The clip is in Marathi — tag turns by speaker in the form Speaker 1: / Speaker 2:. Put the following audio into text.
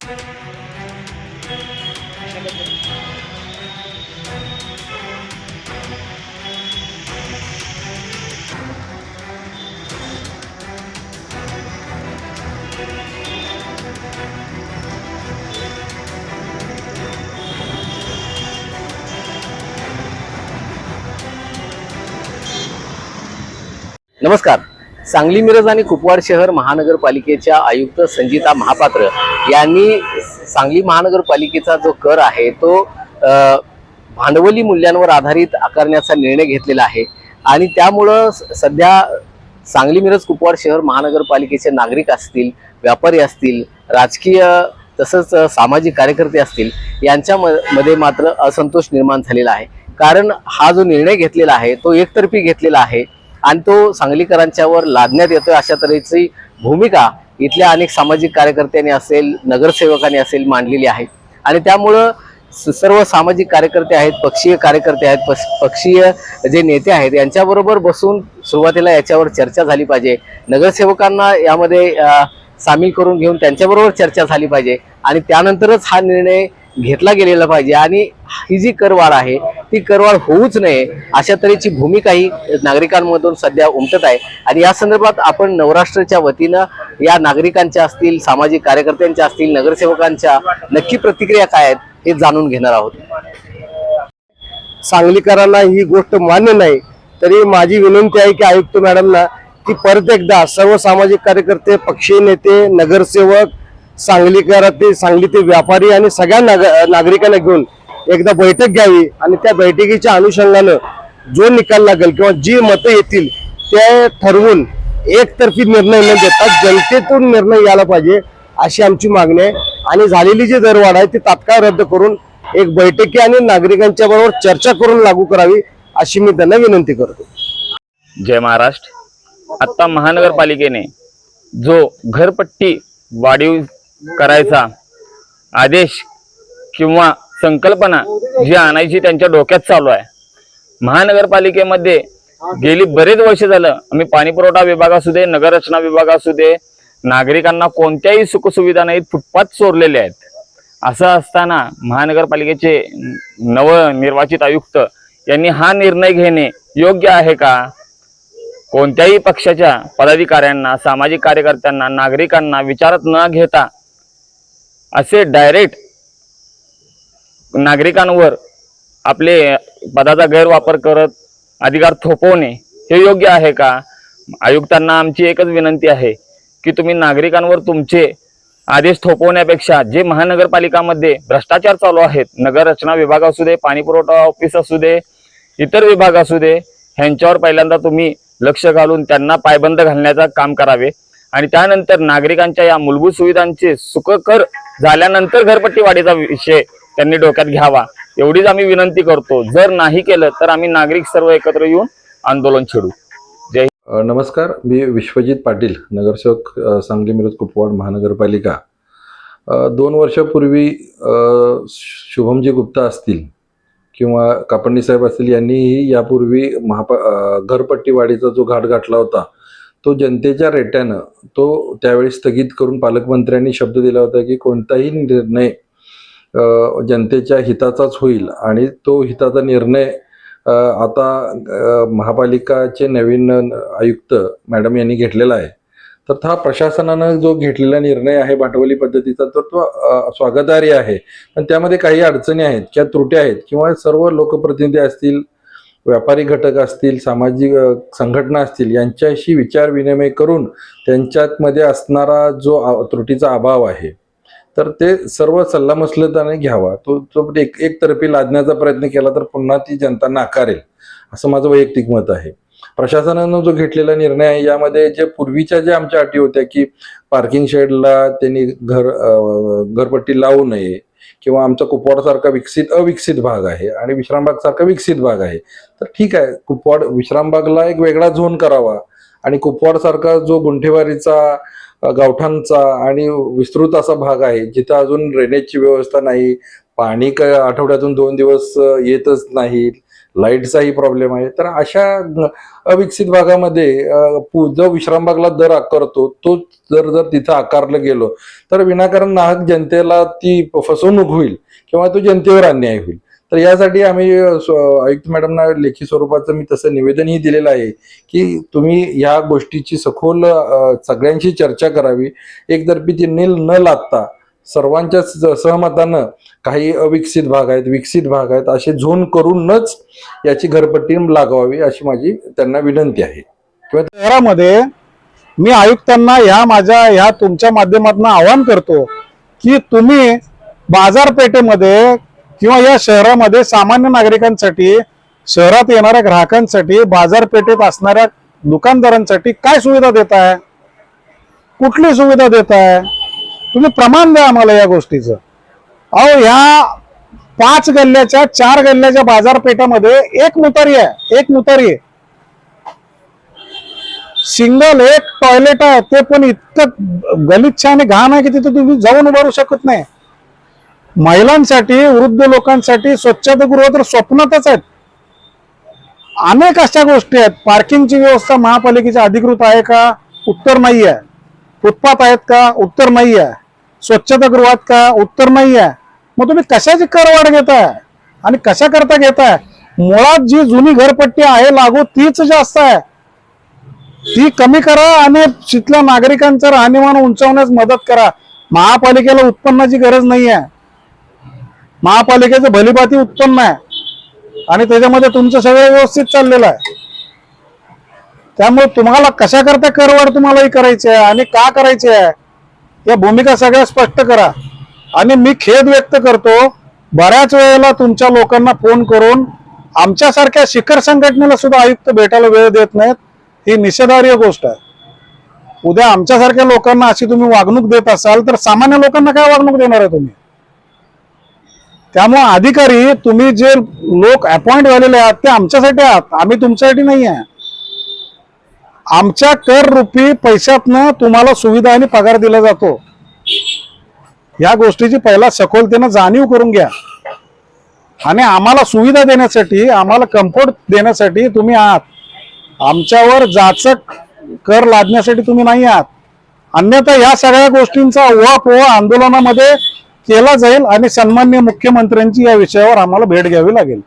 Speaker 1: नमस्कार. सांगली मिरज आणि कुपवाड शहर महानगरपालिकेच्या आयुक्त संजीता महापात्र यांनी सांगली महानगरपालिकेचा जो कर आहे तो भांडवली मूल्यांवर आधारित आकारण्याचा निर्णय घेतलेला आहे आणि त्यामुळं सध्या सांगली मिरज कुपवाड शहर महानगरपालिकेचे नागरिक असतील, व्यापारी असतील, राजकीय तसंच सामाजिक कार्यकर्ते असतील यांच्यामध्ये मात्र असंतोष निर्माण झालेला आहे. कारण हा जो निर्णय घेतलेला आहे तो एकतर्फी घेतलेला आहे आणि तो सांगलीकरांच्यावर लादण्यात येतोय अशा तऱ्हेची भूमिका इथल्या अनेक सामाजिक कार्यकर्त्यांनी असेल, नगरसेवकांनी असेल मांडलेली आहे. आणि त्यामुळं सर्व सामाजिक कार्यकर्ते आहेत, पक्षीय कार्यकर्ते आहेत, पक्षीय जे नेते आहेत यांच्याबरोबर बसून सुरुवातीला याच्यावर चर्चा झाली पाहिजे. नगरसेवकांना यामध्ये सामील करून घेऊन त्यांच्याबरोबर चर्चा झाली पाहिजे आणि त्यानंतरच हा निर्णय घेतला गेलेला पाहिजे. आणि ही जी करवाढ आहे ती करवाढ होऊच नये अशा तऱ्हेची भूमिका ही नागरिकांमधून सध्या उमटत आहे. आणि या संदर्भात आपण नवराष्ट्राच्या वतीनं या नागरिकांच्या असतील, सामाजिक कार्यकर्त्यांच्या असतील, नगरसेवकांच्या नक्की प्रतिक्रिया काय आहेत हे जाणून घेणार आहोत.
Speaker 2: सांगलीकरांना ही गोष्ट मान्य नाही तरी माझी विनंती आहे की आयुक्त मॅडमना की परत एकदा सर्व सामाजिक कार्यकर्ते, पक्षीय नेते, नगरसेवक, सांगलीचे व्यापारी आणि सगळ्या नागरिकांना घेऊन एकदा बैठक घ्यावी आणि त्या बैठकीच्या अनुषंगानं जो निकाल लागेल किंवा जी मतं येतील ते ठरवून एकतर्फी निर्णय न देता जनतेतून निर्णय यायला पाहिजे अशी आमची मागणी आहे. आणि झालेली जी दरवाढ आहे ती तात्काळ रद्द करून एक बैठकी आणि नागरिकांच्या बरोबर चर्चा करून लागू करावी अशी मी त्यांना विनंती करतो.
Speaker 3: जय महाराष्ट्र. आता महानगरपालिकेने जो घरपट्टी वाढीव करायचा आदेश किंवा संकल्पना जी आणायची त्यांच्या डोक्यात चालू आहे. महानगरपालिकेमध्ये गेली बरेच वर्ष झालं आम्ही पाणीपुरवठा विभाग असू दे, नगररचना विभाग असू दे, नागरिकांना कोणत्याही सुखसुविधा नाहीत, फुटपाथ चोरलेले आहेत. असं असताना महानगरपालिकेचे नवनिर्वाचित आयुक्त यांनी हा निर्णय घेणे योग्य आहे का? कोणत्याही पक्षाच्या पदाधिकाऱ्यांना, सामाजिक कार्यकर्त्यांना, नागरिकांना विचारत न घेता असे डायरेक्ट नागरिकांवर आपले पदाचा गैरवापर करत अधिकार थोपवणे हे योग्य आहे का? आयुक्तांना आमची एकच विनंती आहे की तुम्ही नागरिकांवर तुमचे आदेश थोपवण्यापेक्षा जे महानगरपालिकामध्ये भ्रष्टाचार चालू आहेत, नगररचना विभाग असू दे, पाणीपुरवठा ऑफिस असू दे, इतर विभाग असू दे, ह्यांच्यावर पहिल्यांदा तुम्ही लक्ष घालून त्यांना पायबंद घालण्याचं काम करावे आणि त्यानंतर नागरिकांच्या या मूलभूत सुविधांचे सुखकर झाल्यानंतर घरपट्टी वाढीचा विषय त्यांनी डोक्यात घ्यावा एवढीच आम्ही विनंती करतो. जर नाही केलं तर आम्ही नागरिक सर्व एकत्र येऊन आंदोलन छेडू. जय.
Speaker 4: नमस्कार, मी विश्वजित पाटील, नगरसेवक, सांगली मिरज कुपवाड महानगरपालिका. 2 वर्षापूर्वी शुभमजी गुप्ता असतील किंवा कापडणी साहेब असतील यांनीही यापूर्वी घरपट्टी वाढीचा जो घाट गाठला होता तो जनतेच्या रेट्यानं तो त्यावेळी स्थगित करून पालकमंत्र्यांनी शब्द दिला होता की कोणताही निर्णय जनतेच्या हिताचाच होईल आणि तो हिताचा निर्णय आता महापालिकाचे नवीन आयुक्त मॅडम यांनी घेतलेला आहे. तर हा प्रशासनानं जो घेतलेला निर्णय आहे भांडवली पद्धतीचा तर तो स्वागतार्ह आहे. पण त्यामध्ये काही अडचणी आहेत किंवा त्रुटी आहेत किंवा सर्व लोकप्रतिनिधी असतील, व्यापारी घटक असतील, सामाजिक संघटना असतील यांच्याशी विचार विनिमय करून त्यांच्यामध्ये असणारा जो त्रुटीचा अभाव आहे तर ते सर्व सल्लामसलतीने घ्यावा. तो एकतर्फी लादण्याचा प्रयत्न केला तर पुन्हा ती जनता नाकारेल असं माझं वैयक्तिक मत आहे. प्रशासनानं जो घेतलेला निर्णय आहे यामध्ये जे पूर्वीच्या ज्या आमच्या अटी होत्या की पार्किंग शेडला त्यांनी घरपट्टी लावू नये किंवा आमचा कुपवाड सारखा अविकसित भाग आहे आणि विश्रामबाग सारखा विकसित भाग आहे तर ठीक आहे, कुपवाड विश्रामबागला एक वेगळा झोन करावा आणि कुपवाड सारखा जो गुंठेवारीचा, गावठांचा आणि विस्तृत असा भाग आहे जिथं अजून ड्रेनेजची व्यवस्था नाही, पाणी आठवड्यातून 2 दिवस येतच नाही, लाईटचाही प्रॉब्लेम आहे. तर अशा अविकसित भागामध्ये जो विश्रामबागला दर आकारतो तो जर तिथं आकारलं गेलो तर विनाकारण नाहक जनतेला ती फसवणूक होईल किंवा तो जनतेवर अन्याय होईल. तर यासाठी आम्ही आयुक्त मॅडमना लेखी स्वरूपाचं मी तसं निवेदनही दिलेलं आहे की तुम्ही ह्या गोष्टीची सखोल सगळ्यांशी चर्चा करावी. एकतर्फी न लादता सर्वांच्या सहमतानं काही अविकसित भाग आहेत, विकसित भाग आहेत असे झोन करूनच याची घरपट्टी लागावी अशी माझी त्यांना विनंती आहे.
Speaker 5: शहरामध्ये मी आयुक्तांना ह्या तुमच्या माध्यमातून आवाहन करतो की तुम्ही बाजारपेठेमध्ये किंवा या शहरामध्ये सामान्य नागरिकांसाठी, शहरात येणाऱ्या ग्राहकांसाठी, बाजारपेठेत असणाऱ्या दुकानदारांसाठी काय सुविधा देताय, कुठली सुविधा देताय, तुम्ही प्रमाण द्या आम्हाला या गोष्टीचं. अहो ह्या 5 गल्ल्याच्या 4 गल्ल्याच्या बाजारपेठामध्ये एक मुतारी आहे, सिंगल एक टॉयलेट आहे, ते पण इतकं गलिच्छ आणि घाण आहे की तिथे तुम्ही जाऊन उभारू शकत नाही. महिलांसाठी, वृद्ध लोकांसाठी स्वच्छतागृह तर स्वप्नातच आहेत. अनेक अशा गोष्टी आहेत. पार्किंगची व्यवस्था महापालिकेची अधिकृत आहे का? उत्तर नाही आहे. फुटपाथ आहेत का? उत्तर नाही आहे. स्वच्छतागृहात का? उत्तर नाही आहे. मग तुम्ही कशाची करवाढ घेताय आणि कशा करता घेताय? मुळात जी जुनी घरपट्टी आहे लागू तीच जास्त आहे, ती कमी करा आणि तिथल्या नागरिकांचं राहणीमान उंचावण्यास मदत करा. महापालिकेला उत्पन्नाची गरज नाही आहे. महापालिकेचं भलीभाती उत्पन्न आहे आणि त्याच्यामध्ये तुमचं सगळं व्यवस्थित चाललेलं आहे. त्यामुळे तुम्हाला कशा करता करवाढ तुम्हालाही करायची आहे आणि का करायची आहे या भूमिका सगळ्या स्पष्ट करा. आणि मी खेद व्यक्त करतो, बऱ्याच वेळेला तुमच्या लोकांना फोन करून आमच्यासारख्या शिखर संघटनेला सुद्धा आयुक्त भेटायला वेळ देत नाहीत. ही निषेधार्ह गोष्ट आहे. उद्या आमच्यासारख्या लोकांना अशी तुम्ही वागणूक देत असाल तर सामान्य लोकांना काय वागणूक देणार आहे तुम्ही? त्यामुळे अधिकारी, तुम्ही जे लोक अपॉइंट झालेले आहात ते आमच्यासाठी आहात, आम्ही तुमच्यासाठी नाही आहे. आमच्या कर रूपी पैशातनं तुम्हाला सुविधा आणि पगार दिला जातो. या गोष्टीची पहिला सखोलतेनं जाणीव करून घ्या. आणि आम्हाला सुविधा देण्यासाठी, आम्हाला कम्फर्ट देण्यासाठी तुम्ही आहात. आमच्यावर जाचक कर लादण्यासाठी तुम्ही नाही आहात. अन्यथा या सगळ्या गोष्टींचा उहापोह आंदोलनामध्ये केला जाईल आणि सन्माननीय मुख्यमंत्र्यांची या विषयावर आम्हाला भेट घ्यावी लागेल.